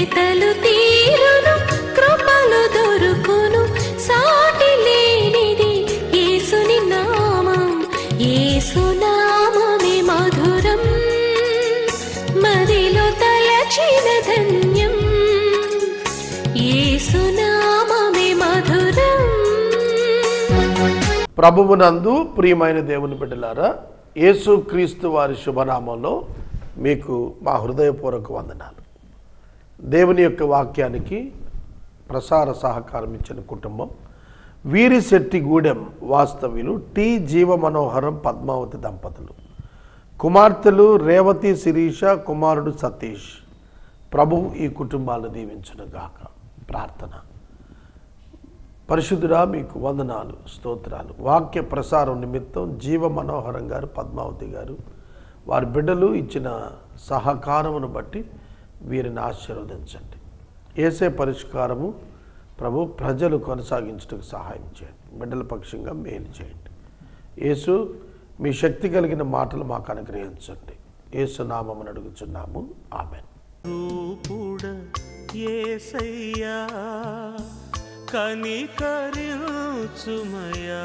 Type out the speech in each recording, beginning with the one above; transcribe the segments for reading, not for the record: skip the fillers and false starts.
వెతలు తీరును, కృపలు దొరుకును, సాటి లేనిది యేసుని నామం. యేసునామమే మధురం, మదిలో తలచిన ధన్యం. యేసునామమే మధురం. ప్రభువునందు ప్రియమైన దేవుని బిడ్డలారా, యేసు క్రీస్తు వారి శుభనామంలో మీకు మా హృదయపూర్వక వందనాలు. దేవుని యొక్క వాక్యానికి ప్రసార సహకారం ఇచ్చిన కుటుంబం వీరిశెట్టిగూడెం వాస్తవ్యులు టి జీవ మనోహరం పద్మావతి దంపతులు, కుమార్తెలు రేవతి శిరీష, కుమారుడు సతీష్. ప్రభువు ఈ కుటుంబాలను దీవించునుగాక. ప్రార్థన. పరిశుద్ధుడా, మీకు వందనాలు, స్తోత్రాలు. వాక్య ప్రసారం నిమిత్తం జీవ మనోహరం గారు, పద్మావతి గారు, వారి బిడ్డలు ఇచ్చిన సహకారమును బట్టి వీరిని ఆశీర్వదించండి. యేసే పరిష్కారము ప్రభు ప్రజలు కొనసాగించడానికి సహాయం చేయండి. బిడ్డల పక్షంగా మేలు చేయండి. యేసు, మీ శక్తి కలిగిన మాటలు మాకు అనుగ్రహించండి. యేసు నామమున అడుగుచున్నాము, ఆమేన్. యేసయ్యా కనికరించుమయా,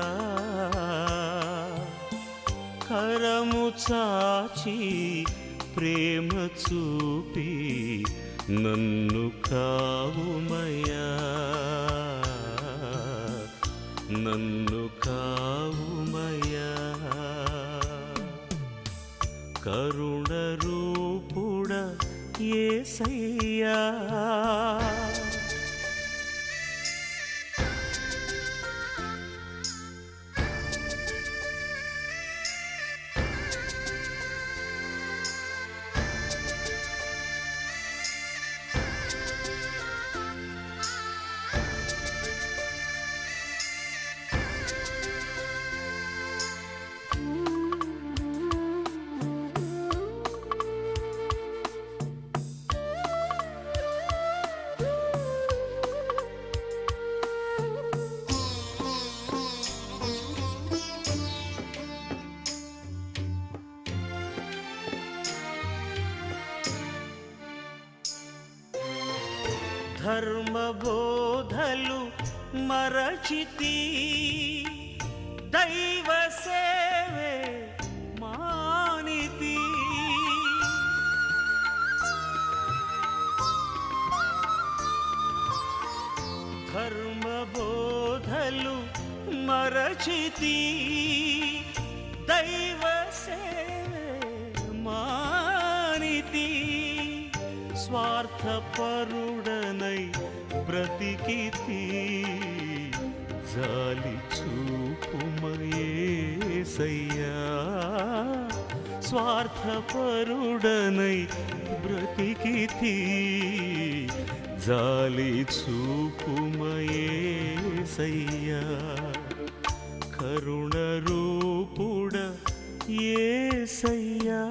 కరము చాచి ప్రేమ చూపి నన్ను కావుమయా, నన్ను కావుమయా. కరుణ రూపుడ యేసయ్యా, ధర్మబోధలు మరచితి, దైవ సేవే మానితి. ధర్మబోధలు మరచితి, దైవ సేవే మానితి. స్వార్థపరుడనై బ్రతికితి, జాలి చూపుమయేసయ్యా. స్వార్థపరుడనై బ్రతికితి, జాలి చూపుమయేసయ్యా. కరుణ రూపుడ యేసయ్యా,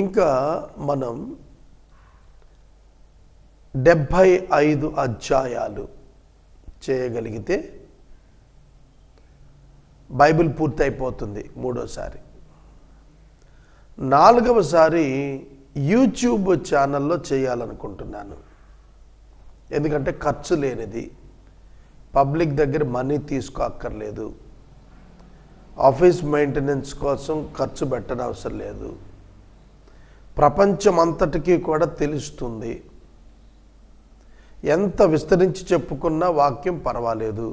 ఇంకా మనం 75 అధ్యాయాలు చేయగలిగితే బైబిల్ పూర్తయిపోతుంది. మూడోసారి. 4వసారి యూట్యూబ్ ఛానల్లో చేయాలనుకుంటున్నాను. ఎందుకంటే ఖర్చు లేనిది, పబ్లిక్ దగ్గర మనీ తీసుకోక్కర్లేదు, ఆఫీస్ మెయింటెనెన్స్ కోసం ఖర్చు పెట్టడం అవసరం లేదు, ప్రపంచం అంతటికీ కూడా తెలుస్తుంది. ఎంత విస్తరించి చెప్పుకున్నా వాక్యం పర్వాలేదు,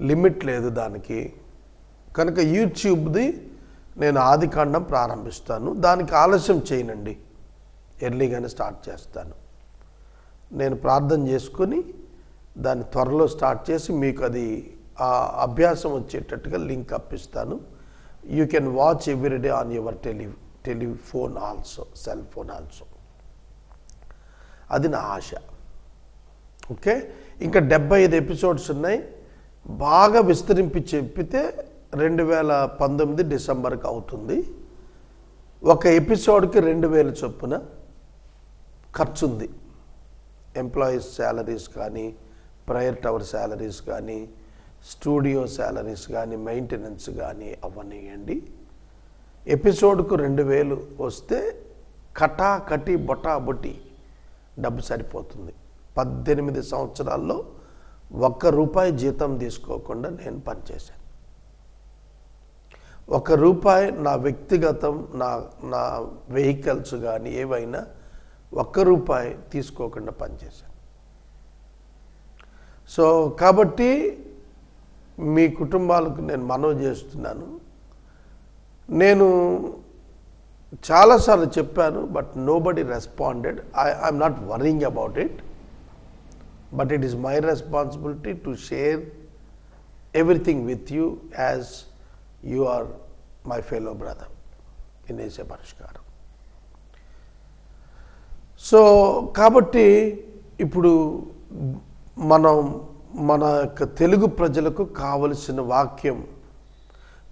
లిమిట్ లేదు దానికి. కనుక యూట్యూబ్ది నేను ఆదికాండం ప్రారంభిస్తాను. దానికి ఆలస్యం చేయనండి, ఎర్లీగానే స్టార్ట్ చేస్తాను. నేను ప్రార్థన చేసుకొని దాన్ని త్వరలో స్టార్ట్ చేసి మీకు అది ఆ అభ్యాసం వచ్చేటట్టుగా లింక్ అప్పిస్తాను. You can watch everyday on your telephone also, cell phone also. అది నా ఆశ. ఓకే, ఇంకా 75 ఎపిసోడ్స్ ఉన్నాయి. బాగా విస్తరింపి చెప్పితే 2019 డిసెంబర్కి అవుతుంది. ఒక ఎపిసోడ్కి 2000 చొప్పున ఖర్చు ఉంది. ఎంప్లాయీస్ శాలరీస్ కానీ, ప్రేయర్ టవర్ శాలరీస్ కానీ, స్టూడియో శాలరీస్ కానీ, మెయింటెనెన్స్ కానీ అవన్నీయండి. ఎపిసోడ్కు 2000 వస్తే కటి బొటా బొటి డబ్బు సరిపోతుంది. 18 సంవత్సరాల్లో ₹1 జీతం తీసుకోకుండా నేను పనిచేశాను. ₹1 నా వ్యక్తిగతం, నా వెహికల్స్ కానీ ఏవైనా ₹1 తీసుకోకుండా పనిచేశాను. సో కాబట్టి మీ కుటుంబాలకు నేను మనవి చేస్తున్నాను. నేను చాలాసార్లు చెప్పాను, but nobody responded. I'm not worrying about it, but it is my responsibility to share everything with you as you are my fellow brother in ఏసే పరిష్కారం. సో కాబట్టి ఇప్పుడు మన యొక్క తెలుగు ప్రజలకు కావలసిన వాక్యం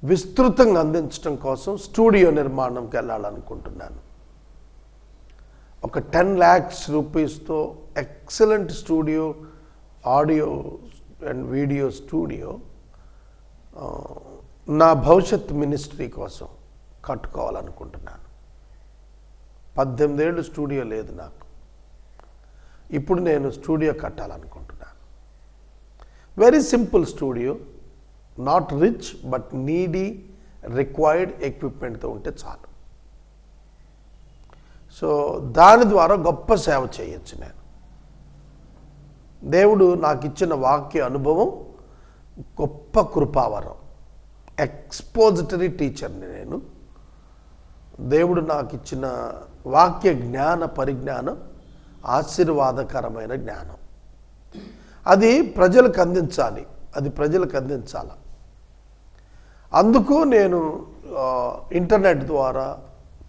విస్తృతంగా అందించడం కోసం స్టూడియో నిర్మాణంకి వెళ్ళాలనుకుంటున్నాను. ఒక 10 lakhs రూపీస్తో excellent studio, audio and video studio నా భవిష్యత్ మినిస్ట్రీ కోసం కట్టుకోవాలనుకుంటున్నాను. 18 ఏళ్ళు స్టూడియో లేదు నాకు. ఇప్పుడు నేను స్టూడియో కట్టాలనుకుంటున్నాను. Very simple studio, not rich but needy required ఎక్విప్మెంట్తో ఉంటే చాలు. సో దాని ద్వారా గొప్ప సేవ చేయొచ్చు. నేను దేవుడు నాకు ఇచ్చిన వాక్య అనుభవం గొప్ప కృపావరం. ఎక్స్పోజిటరీ టీచర్ని నేను. దేవుడు నాకు ఇచ్చిన వాక్య జ్ఞాన పరిజ్ఞానం ఆశీర్వాదకరమైన జ్ఞానం. అది ప్రజలకు అందించాలి, అందుకు నేను ఇంటర్నెట్ ద్వారా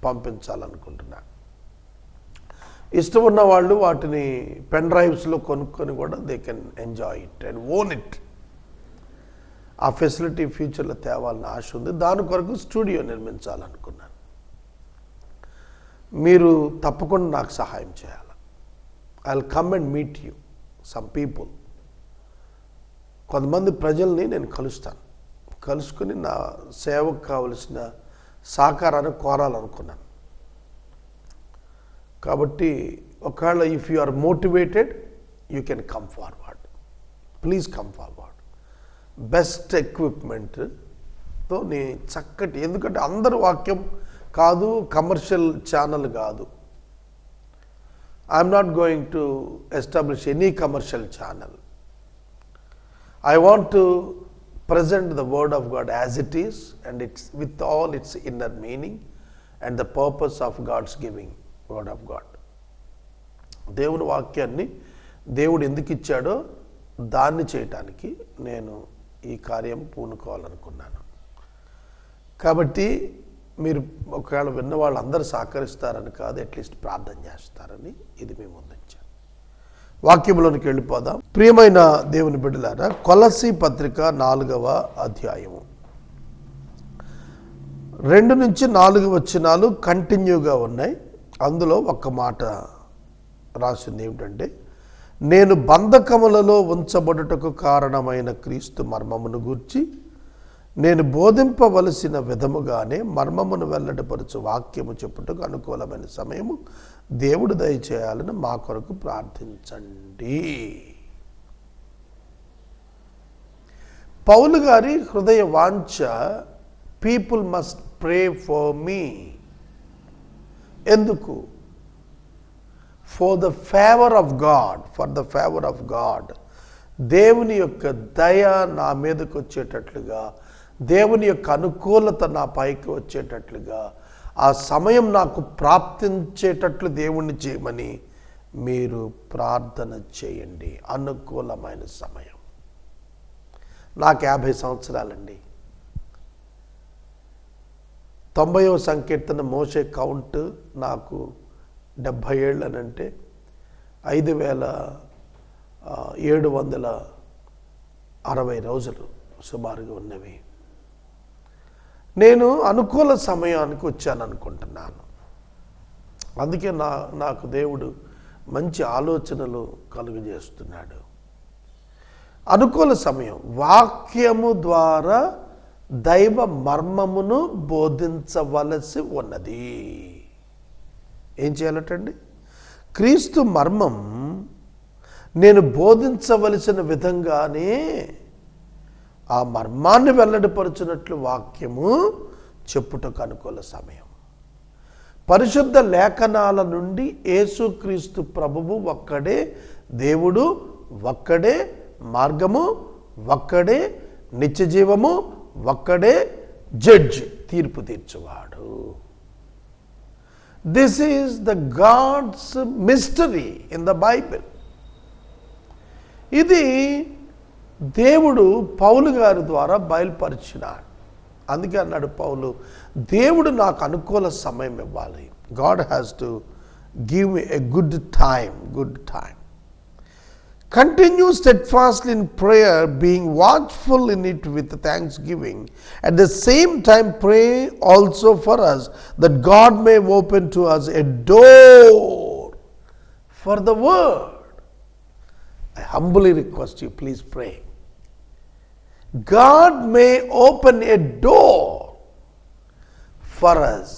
పంపించాలనుకుంటున్నాను. ఇష్టం ఉన్న వాళ్ళు వాటిని పెన్ డ్రైవ్స్లో కొనుక్కొని కూడా they can enjoy it and own it. ఆ ఫెసిలిటీ ఫ్యూచర్లో తేవాలని ఆశ ఉంది. దాని కొరకు స్టూడియో నిర్మించాలనుకున్నాను. మీరు తప్పకుండా నాకు సహాయం చేయాలి. I will come and meet you some people. కొంతమంది ప్రజల్ని నేను కలుసుకుని నా సేవకు కావలసిన సహకారాన్ని కోరాలనుకున్నాను. కాబట్టి ఒకవేళ if you are motivated you can come forward. Please come forward. Best ఎక్విప్మెంట్తో నీ చక్కటి, ఎందుకంటే అందరు వాక్యం కాదు, కమర్షియల్ ఛానల్ కాదు. I'm not going to establish any commercial channel. I want to present the word of God as it is, and it's with all its inner meaning and the purpose of God's giving word of God. దేవుని వాక్యాన్ని దేవుడు ఎందుకు ఇచ్చాడో దాన్ని చేయటానికి నేను ఈ కార్యం పూనుకోవాలనుకున్నాను. కాబట్టి మీరు ఒకవేళ విన్న వాళ్ళందరూ సహకరిస్తారని కాదు, అట్లీస్ట్ ప్రార్థన చేస్తారని ఇది మీ ముందుంచాను. వాక్యంలోనికి వెళ్ళిపోదాం. ప్రియమైన దేవుని బిడ్డలారా, కొలస్సీ పత్రిక 4వ అధ్యాయము 2 నుంచి 4 వచనాలు కంటిన్యూగా ఉన్నాయి. అందులో ఒక మాట రాసింది ఏమిటంటే, నేను బంధకములలో ఉంచబడుటకు కారణమైన క్రీస్తు మర్మమును గూర్చి నేను బోధింపవలసిన విధముగానే మర్మమును వెల్లడిపరచు వాక్యము చెప్పుటకు అనుకూలమైన సమయము దేవుడు దయచేయాలని మా కొరకు ప్రార్థించండి. పౌలు గారి హృదయ వాంఛ, people must pray for me. ఎందుకు? For the favour of God. దేవుని యొక్క దయ నా మీదకి వచ్చేటట్లుగా, దేవుని యొక్క అనుకూలత నా పైకి వచ్చేటట్లుగా, ఆ సమయం నాకు ప్రాప్తించేటట్లు దేవుణ్ణి చేయమని మీరు ప్రార్థన చేయండి. అనుకూలమైన సమయం. నాకు 50 సంవత్సరాలండి. 90వ సంకీర్తన మోషే కౌంట్ నాకు 70 ఏళ్ళు అని అంటే 5760 రోజులు సుమారుగా ఉన్నవి. నేను అనుకూల సమయానికి వచ్చాను అనుకుంటున్నాను. అందుకే నాకు దేవుడు మంచి ఆలోచనలు కలుగజేస్తున్నాడు. అనుకూల సమయం వాక్యము ద్వారా దైవ మర్మమును బోధించవలసి ఉన్నది. ఏం చేయాలటండి? క్రీస్తు మర్మం నేను బోధించవలసిన విధంగానే ఆ మర్మాన్ని వెల్లడిపరుచున్నట్లు వాక్యము చెప్పుటకు అనుకూల సమయం. పరిశుద్ధ లేఖనాల నుండి యేసుక్రీస్తు ప్రభువు ఒక్కడే దేవుడు, ఒక్కడే మార్గము, ఒక్కడే నిత్యజీవము, ఒక్కడే జడ్జి, తీర్పు తీర్చువాడు. This is the God's mystery in the Bible. ఇది దేవుడు పౌలు గారి ద్వారా బయలుపరిచినాడు. అందుకే అన్నాడు పౌలు, దేవుడు నాకు అనుకూల సమయం ఇవ్వాలి. God has to give me a good time. Continue steadfastly in prayer, being watchful in it with thanksgiving. At the same time, pray also for us, that God may open to us a door for the word. I humbly request you, please pray. God may open a door for us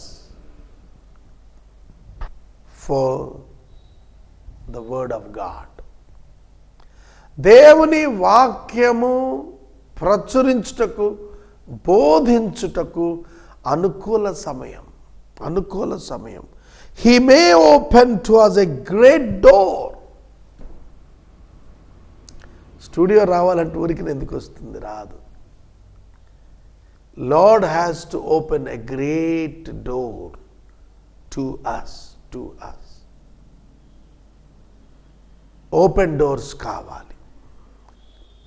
for the word of God. దేవుని వాక్యము ప్రచురించుటకు, బోధించుటకు అనుకూల సమయం. He may open to us a great door. Studio రావాలంటే ఊరికి ఎందుకు వస్తుంది? రాదు. Lord has to open a great door to us. Open doors కావాలి,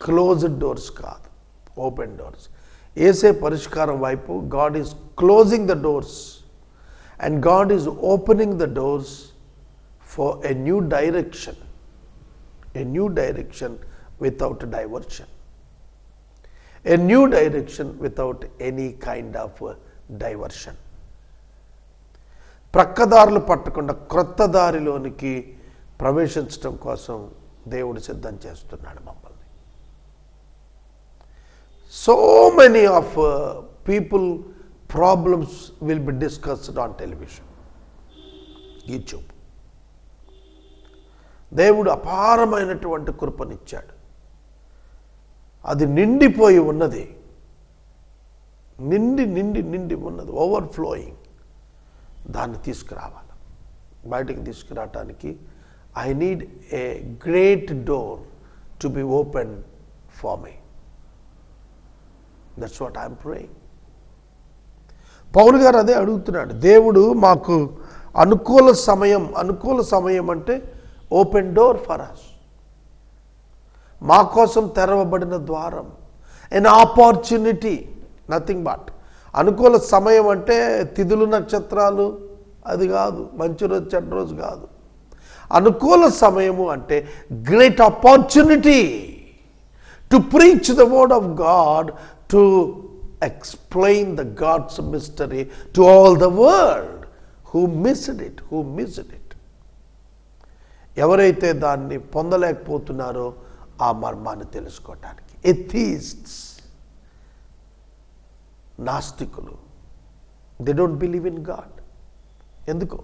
క్లోజ్డ్ డోర్స్ కాదు. Open doors. ఏసే పరిష్కారం వైపు God is closing the doors and God is opening the doors for a new direction. Without diversion. A new direction without any kind of diversion. ప్రక్కదారులు పట్టకుండా క్రొత్త దారిలోనికి ప్రవేశించడం కోసం దేవుడు సిద్ధం చేస్తున్నాడు మమ్మల్ని. So many of people problems will be discussed on television, YouTube. దేవుడు అపారమైనటువంటి కృపనిచ్చాడు. అది నిండిపోయి ఉన్నది, నిండి ఉన్నది, ఓవర్ఫ్లోయింగ్. దాన్ని తీసుకురావాలి. బయటికి తీసుకురావటానికి I need a great door to be open for me. That's what I'm praying. పౌలు గారు అదే అడుగుతున్నాడు. దేవుడు మాకు అనుకూల సమయం అంటే ఓపెన్ డోర్ ఫర్ అస్. మా కోసం తెరవబడిన ద్వారం, ఎన్ ఆపర్చునిటీ, నథింగ్ బట్. అనుకూల సమయం అంటే తిథులు నక్షత్రాలు అది కాదు, మంచి రోజు చెడ్డ రోజు కాదు. అనుకూల సమయము అంటే great opportunity to preach the word of God, to explain the God's mystery to all the world who missed it. ఎవరైతే దాన్ని పొందలేకపోతున్నారో ఆ మర్మాన్ని తెలుసుకోవటానికి. ఎథీస్ట్స్, నాస్తికులు, they don't believe in God. ఎందుకు?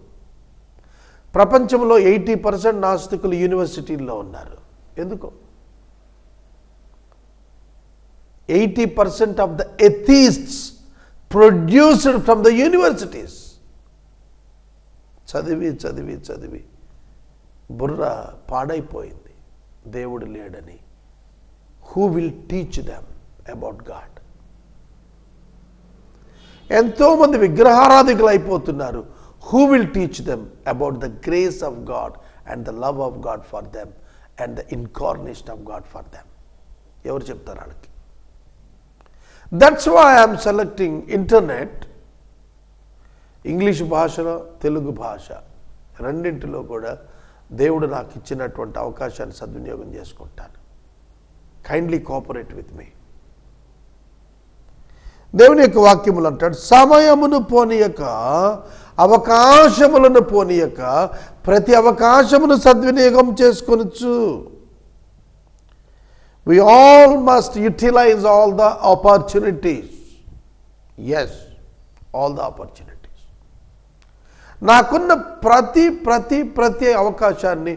ప్రపంచంలో 80% నాస్తికులు యూనివర్సిటీల్లో ఉన్నారు. ఎందుకు? 80% of the atheists produced from the universities. చదివి బుర్ర పాడైపోయింది. దేవుడు లేడని. Who will teach them about God? ఎంతోమంది విగ్రహారాధికులు అయిపోతున్నారు. Who will teach them about the grace of God and the love of God for them and the incarnation of God for them? ఎవరు చెప్తారు వాళ్ళకి? That's why I'm selecting internet. English భాషలో, తెలుగు భాష రెండింటిలో కూడా దేవుడు నాకు ఇచ్చినటువంటి అవకాశాన్ని సద్వినియోగం చేసుకుంటాను. Kindly cooperate with me. దేవుని యొక్క వాక్యములు అంటాడు, సమయమును పోనీయక, అవకాశములను పోనీయక ప్రతి అవకాశమును సద్వినియోగం చేసుకొనొచ్చు. We all must utilize all the opportunities. Yes, all the opportunities. నాకున్న ప్రతి అవకాశాన్ని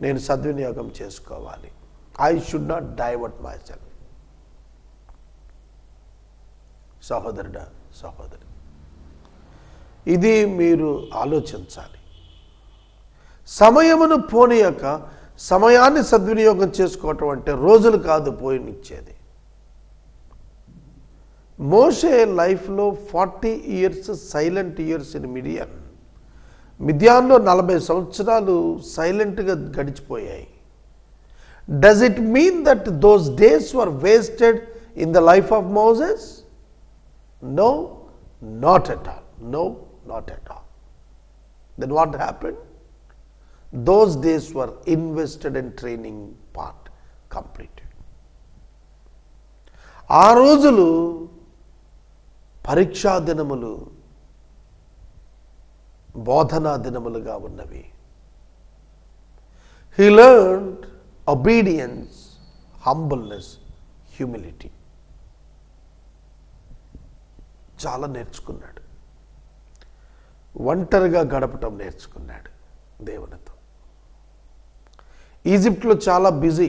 నేను సద్వినియోగం చేసుకోవాలి. I should not divert myself. సహోదరుడా, సహోదరి, ఇది మీరు ఆలోచించాలి. సమయమును పోనీయక సమయాన్ని సద్వినియోగం చేసుకోవటం అంటే రోజులు కాదు పోయినిచ్చేది. మోషే లైఫ్లో 40 years silent years in Midian. మిద్యాన్లో 40 సంవత్సరాలు సైలెంట్గా గడిచిపోయాయి. Does it mean that those days were wasted in the life of Moses? No, not at all. No, not at all. Then what happened? Those days were invested in training part completed. ఆ రోజులు పరీక్షా దినములు, బోధనా దినములుగా ఉన్నవి. He learned obedience, humbleness, humility. చాలా నేర్చుకున్నాడు. ఒంటరిగా గడపటం నేర్చుకున్నాడు దేవునితో. ఈజిప్ట్లో చాలా బిజీ,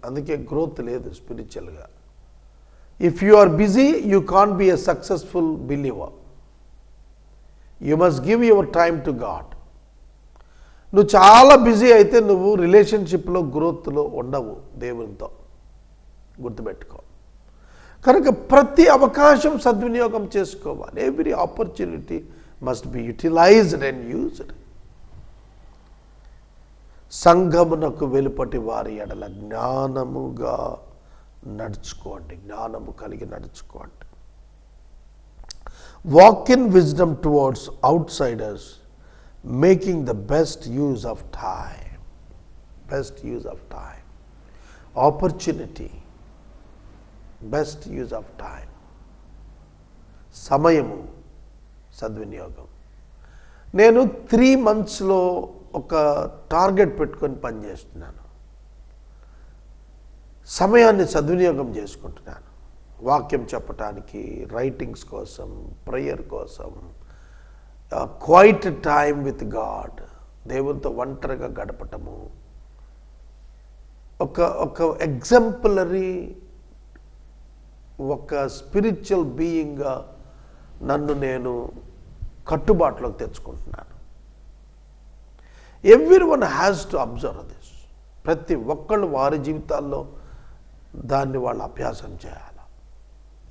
అందుకే గ్రోత్ లేదు స్పిరిచువల్గా. If you are busy you can't be a successful believer. You must give your time to God. నువ్వు చాలా బిజీ అయితే నువ్వు రిలేషన్షిప్లో గ్రోత్లో ఉండవు దేవునితో, గుర్తుపెట్టుకో. కనుక ప్రతి అవకాశం సద్వినియోగం చేసుకోవాలి. Every opportunity must be utilized and used. సంఘమునకు వెలుపటి వారి ఎడల జ్ఞానముగా నడుచుకోండి, జ్ఞానము కలిగి నడుచుకోండి. Walk in wisdom towards outsiders, making the best use of time. Best use of time, opportunity, best use of time. సమయము సద్వినియోగం. నేను 3 monthsలో ఒక టార్గెట్ పెట్టుకొని పనిచేస్తున్నాను. సమయాన్ని సద్వినియోగం చేసుకుంటున్నాను. వాక్యం చెప్పటానికి, రైటింగ్స్ కోసం, ప్రేయర్ కోసం, క్వైట్ టైం విత్ గాడ్, దేవునితో ఒంటరిగా గడపటము. ఒక ఎగ్జాంపులరీ, ఒక స్పిరిచువల్ బీయింగ్గా నన్ను నేను కట్టుబాటులోకి తెచ్చుకుంటున్నాను. Everyone has to observe this. ప్రతి ఒక్కళ్ళు వారి జీవితాల్లో దాన్ని వాళ్ళు అభ్యాసం చేయాలి.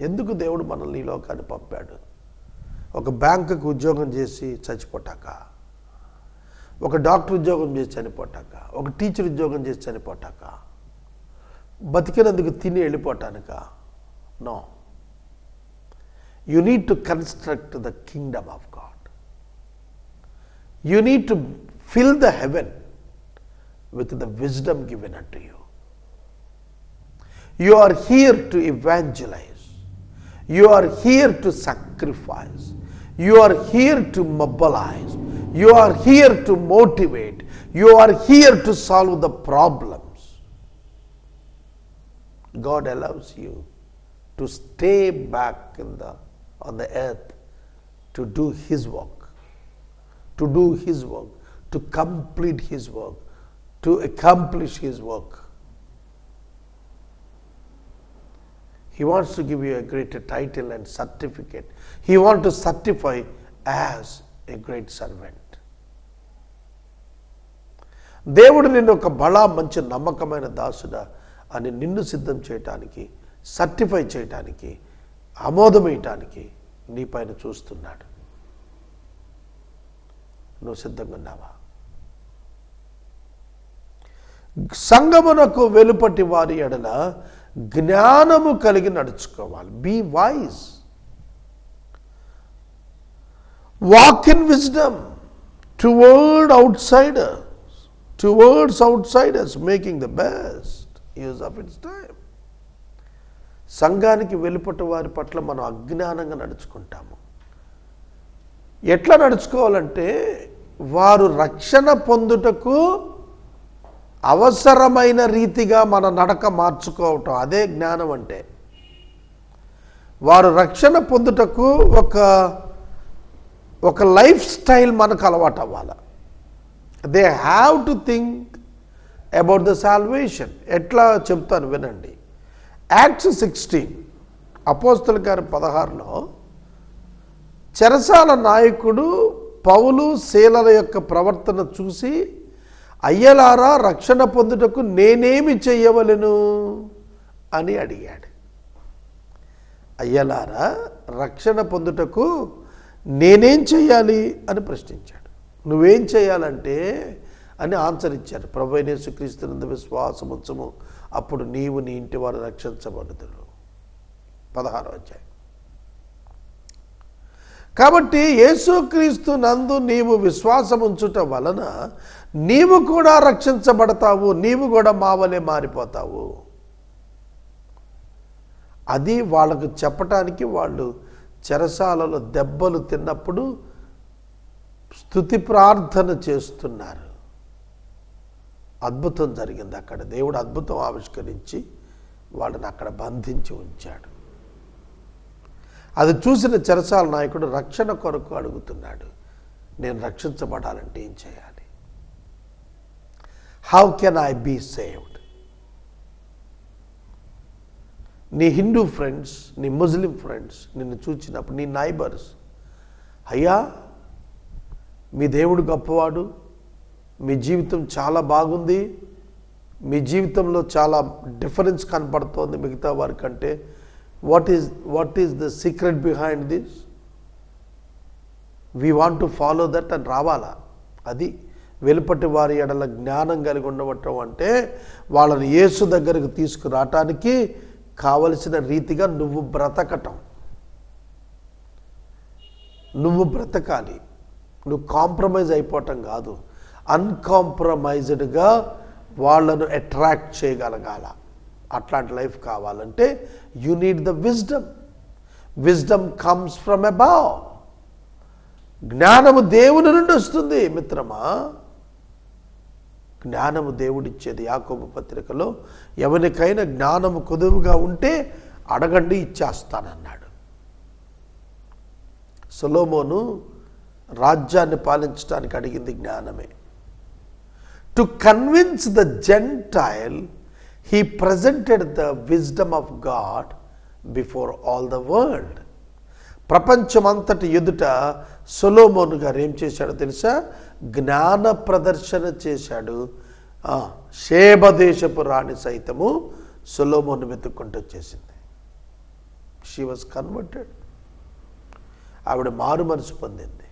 ఎందుకు దేవుడు మనల్ని ఈ లోకాన్ని పంపాడు? ఒక బ్యాంకుకు ఉద్యోగం చేసి చచ్చిపోటాక, ఒక డాక్టర్ ఉద్యోగం చేసి చనిపోటాక, ఒక టీచర్ ఉద్యోగం చేసి చనిపోటాక, బతికినందుకు తిని వెళ్ళిపోటానిక? No. You need to construct the kingdom of God. You need to fill the heaven with the wisdom given unto you. You are here to evangelize. You are here to sacrifice. You are here to mobilize. You are here to motivate. You are here to solve the problems. God allows you to stay back on the earth to do His work. To do His work. To complete His work, to accomplish His work. He wants to give you a greater title and certificate. He wants to certify as a great servant. దేవుడు నిన్ను ఒక బలా మంచి నమ్మకమైన దాసుడా అని నిన్ను సిద్ధం చేయటానికి, certify చేయటానికి, ఆమోదమేయటానికి నీ పైన చూస్తున్నాడు. నువ్వు సిద్ధంగా ఉన్నావా? సంగమునకు వెలుపటి వారి ఎడల జ్ఞానము కలిగి నడుచుకోవాలి. Be wise. Walk in wisdom towards outsiders, making the best use of its time. సంఘానికి వెలుపటి వారి పట్ల మనం అజ్ఞానంగా నడుచుకుంటాము. ఎట్లా నడుచుకోవాలంటే, వారు రక్షణ పొందుటకు అవసరమైన రీతిగా మన నడక మార్చుకోవటం, అదే జ్ఞానం అంటే. వారు రక్షణ పొందుటకు ఒక లైఫ్ స్టైల్ మనకు అలవాటు అవ్వాలి. They have to think about the salvation. ఎట్లా చెప్తాను వినండి. యాక్ట్స్ 16 అపోస్తలుల కార్యం 16లో చెరసాల నాయకుడు పౌలు శీలల యొక్క ప్రవర్తన చూసి, అయ్యలారా రక్షణ పొందుటకు నేనేమి చెయ్యవలెను అని అడిగాడు. అయ్యలారా రక్షణ పొందుటకు నేనేం చెయ్యాలి అని ప్రశ్నించాడు. నువ్వేం చేయాలంటే అని ఆన్సర్ ఇచ్చారు. ప్రభువైన యేసుక్రీస్తునందు విశ్వాసముంచుము, అప్పుడు నీవు నీ ఇంటి వారు రక్షించబడుదురు. 16వ అధ్యాయం. కాబట్టి యేసుక్రీస్తు నందు నీవు విశ్వాసముంచుట వలన నీవు కూడా రక్షించబడతావు, నీవు కూడా మావలే మారిపోతావు. అది వాళ్ళకు చెప్పటానికి వాళ్ళు చెరసాలలో దెబ్బలు తిన్నప్పుడు స్తుతి ప్రార్థన చేస్తున్నారు. అద్భుతం జరిగింది అక్కడ. దేవుడు అద్భుతం ఆవిష్కరించి వాళ్ళని అక్కడ బంధించి ఉంచాడు. అది చూసిన చెరసాల నాయకుడు రక్షణ కొరకు అడుగుతున్నాడు. నేను రక్షించబడాలంటే ఏం చేయాలి? How can I be saved? నీ హిందూ ఫ్రెండ్స్, నీ ముస్లిం ఫ్రెండ్స్ నిన్ను చూచినప్పుడు, నీ నైబర్స్, అయ్యా మీ దేవుడు గొప్పవాడు, మీ జీవితం చాలా బాగుంది, మీ జీవితంలో చాలా డిఫరెన్స్ కనపడుతోంది మిగతా వారి కంటే, what is the secret behind this? We want to follow that అని రావాలా. అది వెలుపటి వారి ఎడల జ్ఞానం కలిగి ఉండవటం అంటే వాళ్ళని యేసు దగ్గరకు తీసుకురావటానికి కావలసిన రీతిగా నువ్వు బ్రతకటం. నువ్వు బ్రతకాలి, నువ్వు కాంప్రమైజ్ అయిపోవటం కాదు. అన్కాంప్రమైజ్డ్గా వాళ్ళను అట్రాక్ట్ చేయగలగాల. అట్లాంటి లైఫ్ కావాలంటే you need the wisdom. Wisdom comes from above. జ్ఞానము దేవుని నుండి వస్తుంది మిత్రమా. జ్ఞానము దేవుడిచ్చేది. యాకోబు పత్రికలో ఎవరికైనా జ్ఞానము కొదువుగా ఉంటే అడగండి ఇచ్చేస్తానన్నాడు. సొలొమోను రాజ్యాన్ని పాలించడానికి అడిగింది జ్ఞానమే. To convince the gentile he presented the wisdom of God before all the world. ప్రపంచమంతటి ఎదుట సొలొమోను గారు ఏం చేశాడో తెలుసా? జ్ఞాన ప్రదర్శన చేశాడు. షేబ దేశపు రాణి సైతము సొలొమోను వెతుక్కుంటూ వచ్చేసింది. She was converted. ఆవిడ మారు మనసు పొందింది,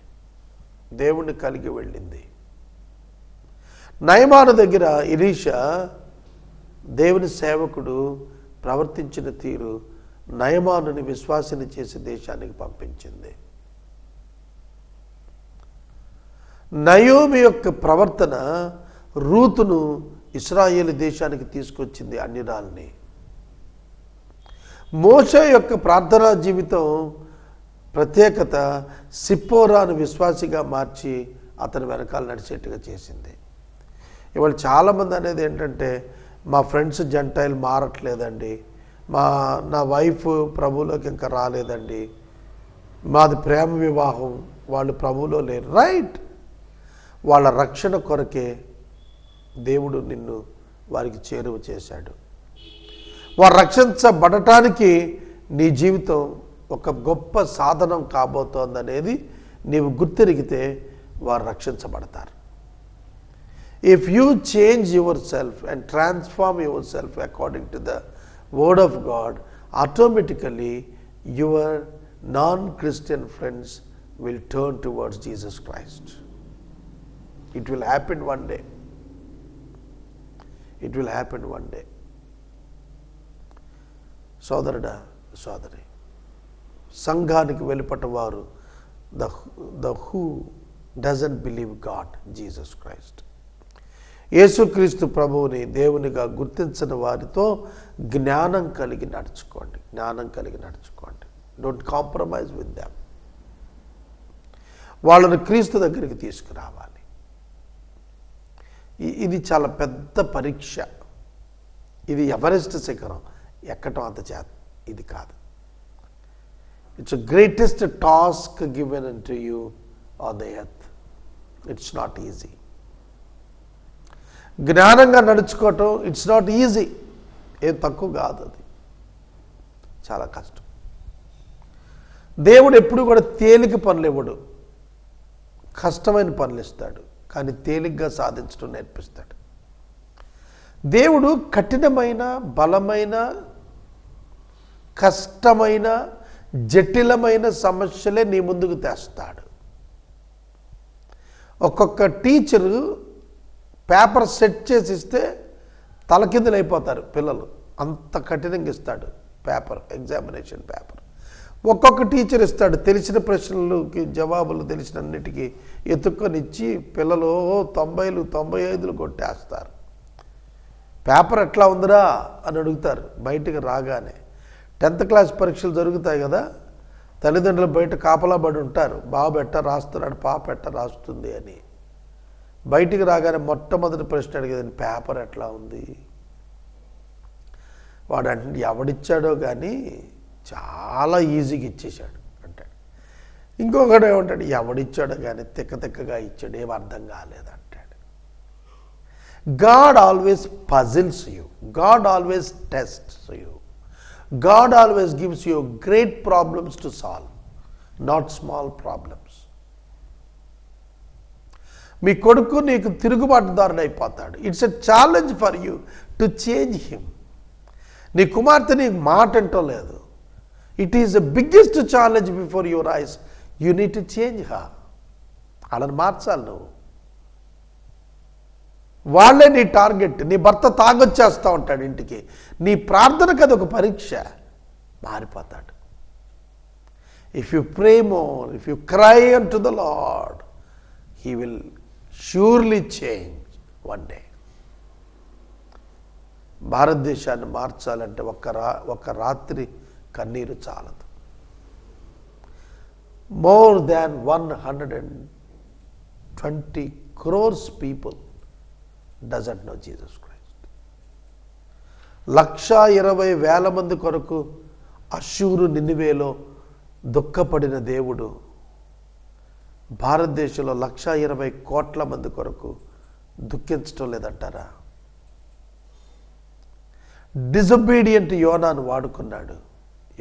దేవుణ్ణి కలిగి వెళ్ళింది. నయమాను దగ్గర ఎలీషా దేవుని సేవకుడు ప్రవర్తించిన తీరు నయమానుని విశ్వాసిని చేసి దేశానికి పంపించింది. నయోమి యొక్క ప్రవర్తన రూతును ఇశ్రాయేలు దేశానికి తీసుకొచ్చింది, అన్యురాల్ని. మోషే యొక్క ప్రార్థనా జీవితం ప్రత్యేకత సిప్పోరాను విశ్వాసిగా మార్చి అతని వెనకాల నడిచేట్టుగా చేసింది. ఇవాళ చాలామంది అనేది ఏంటంటే, మా ఫ్రెండ్స్ జంటైల్ మారట్లేదండి, నా వైఫ్ ప్రభువులోకి ఇంకా రాలేదండి, మాది ప్రేమ వివాహం, వాళ్ళు ప్రభువులో లేరు. రైట్, వాళ్ళ రక్షణ కొరకే దేవుడు నిన్ను వారికి చేరువ చేశాడు. వారు రక్షించబడటానికి నీ జీవితం ఒక గొప్ప సాధనం కాబోతోందనేది నీవు గుర్తిరిగితే వారు రక్షించబడతారు. If you change yourself and transform yourself according to the word of God, automatically your non-Christian friends will turn towards Jesus Christ. It will happen one day. It will happen one day. సోదరుడా, సోదరి, సంఘానికి వెలుపట వారు the who doesn't believe God, Jesus Christ. యేసుక్రీస్తు ప్రభువుని దేవునిగా గుర్తించిన వారితో జ్ఞానం కలిగి నడుచుకోండి. జ్ఞానం కలిగి నడుచుకోండి. Don't compromise with them. వాళ్ళను క్రీస్తు దగ్గరికి తీసుకురావాలి. ఇది చాలా పెద్ద పరీక్ష. ఇది ఎవరెస్ట్ శిఖరం ఎక్కటం అంత చేత ఇది కాదు. It's greatest task given to you on the earth. It's not easy. జ్ఞానంగా నడుచుకోవటం ఇట్స్ నాట్ ఈజీ. ఏం తక్కువ కాదు, అది చాలా కష్టం. దేవుడు ఎప్పుడు కూడా తేలిక పనులు ఇవ్వడు, కష్టమైన పనులు ఇస్తాడు, కానీ తేలిగ్గా సాధించడం నేర్పిస్తాడు. దేవుడు కఠినమైన, బలమైన, కష్టమైన, జటిలమైన సమస్యలే నీ ముందుకు తెస్తాడు. ఒక్కొక్క టీచరు పేపర్ సెట్ చేసి ఇస్తే తలకిందులు అయిపోతారు పిల్లలు, అంత కఠినంగా ఇస్తాడు పేపర్, ఎగ్జామినేషన్ పేపర్. ఒక్కొక్క టీచర్ ఇస్తాడు, తెలిసిన ప్రశ్నలకి జవాబులు తెలిసినన్నిటికీ ఎత్తుక్కొని ఇచ్చి పిల్లలు 90లు 95లు కొట్టేస్తారు. పేపర్ ఎట్లా ఉందిరా అని అడుగుతారు బయటికి రాగానే. 10th క్లాస్ పరీక్షలు జరుగుతాయి కదా, తల్లిదండ్రులు బయట కాపలా పడి ఉంటారు, బాబు ఎట్ట రాస్తున్నాడు, పాప ఎట్ట రాస్తుంది అని. బయటికి రాగానే మొట్టమొదటి ప్రశ్న అడిగేది, పేపర్ ఎట్లా ఉంది. వాడు అంటే ఎవడిచ్చాడో కానీ చాలా ఈజీగా ఇచ్చేశాడు అంటాడు. ఇంకొకడు ఏమంటాడు, ఎవడిచ్చాడో కానీ తిక్కగా ఇచ్చాడు, ఏం అర్థం కాలేదు అంటాడు. God always puzzles you, God always tests you, God always gives you great problems to solve, not small problems. మీ కొడుకు నీకు తిరుగుబాటుదారుడు అయిపోతాడు. It's a challenge for you to change him. నీ కుమార్తె నీకు మాట అంటో లేదు. It is the biggest challenge before your eyes. You need to change her. వాళ్ళని మార్చాలి నువ్వు. వాళ్ళే నీ టార్గెట్. నీ భర్త తాగొచ్చేస్తూ ఉంటాడు ఇంటికి, నీ ప్రార్థనకు అది ఒక పరీక్ష. మారిపోతాడు. If you pray more, if you cry unto the Lord, he will surely change one day. భారతదేశాన్ని మార్చాలంటే ఒక రాత్రి కన్నీరు చాలదు. More than 120 crores people doesn't know Jesus Christ. 1,20,000 మంది కొరకు అష్షూరు నినివేలో దుఃఖపడిన దేవుడు భారతదేశంలో 1,20 కోట్ల మంది కొరకు దుఃఖించడం లేదంటారా? డిజొబీడియంట్ యోనాను వాడుకున్నాడు,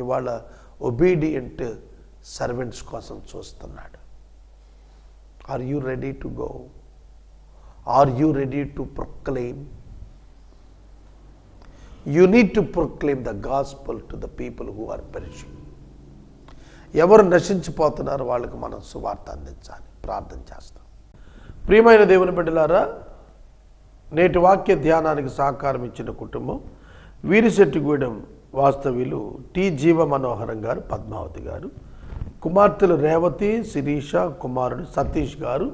ఇవాళ ఒబీడియంట్ సర్వెంట్స్ కోసం చూస్తున్నాడు. Are you ready to go? Are you ready to proclaim? You need to proclaim the gospel to the people who are perishing. ఎవరు నశించిపోతున్నారో వాళ్ళకి మనం సువార్త అందించాలి. ప్రార్థన చేస్తాం. ప్రియమైన దేవుని బిడ్డలారా, నేటి వాక్య ధ్యానానికి సహకారం ఇచ్చిన కుటుంబం వీరిశెట్టిగూడెం వాస్తవ్యులు టి జీవ మనోహరం గారు, పద్మావతి గారు, కుమార్తెలు రేవతి, శిరీష, కుమారుడు సతీష్ గారు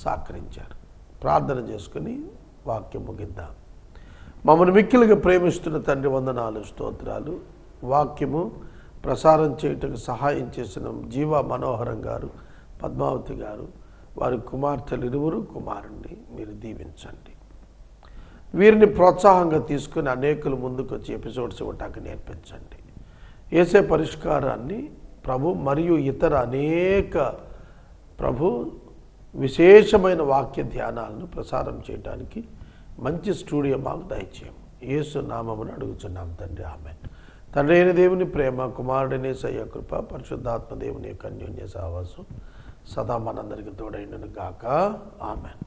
సహకరించారు. ప్రార్థన చేసుకుని వాక్యం ముగిద్దాం. మమ్మల్ని మిక్కిలిగా ప్రేమిస్తున్న తండ్రి, వందనాలు, స్తోత్రాలు. వాక్యము ప్రసారం చేయటకు సహాయం చేసిన జీవ మనోహరం గారు, పద్మావతి గారు, వారి కుమార్తెలు ఇరువురు, కుమారుణ్ణి మీరు దీవించండి. వీరిని ప్రోత్సాహంగా తీసుకుని అనేకులు ముందుకు వచ్చి ఎపిసోడ్స్ ఇవ్వటానికి నేర్పించండి. యేసే పరిష్కారాన్ని ప్రభు మరియు ఇతర అనేక ప్రభు విశేషమైన వాక్య ధ్యానాలను ప్రసారం చేయడానికి మంచి స్టూడియో మాకు దయచేయం. యేసు నామమున అడుగుచున్నాం తండ్రి, ఆమేన్. తండ్రి అయిన దేవుని ప్రేమ, కుమారుడైన యేసయ్య కృప, పరిశుద్ధాత్మ దేవుని యొక్క అన్యోన్య సహవాసం సదా మనందరికీ తోడైండును గాక. ఆమేన్.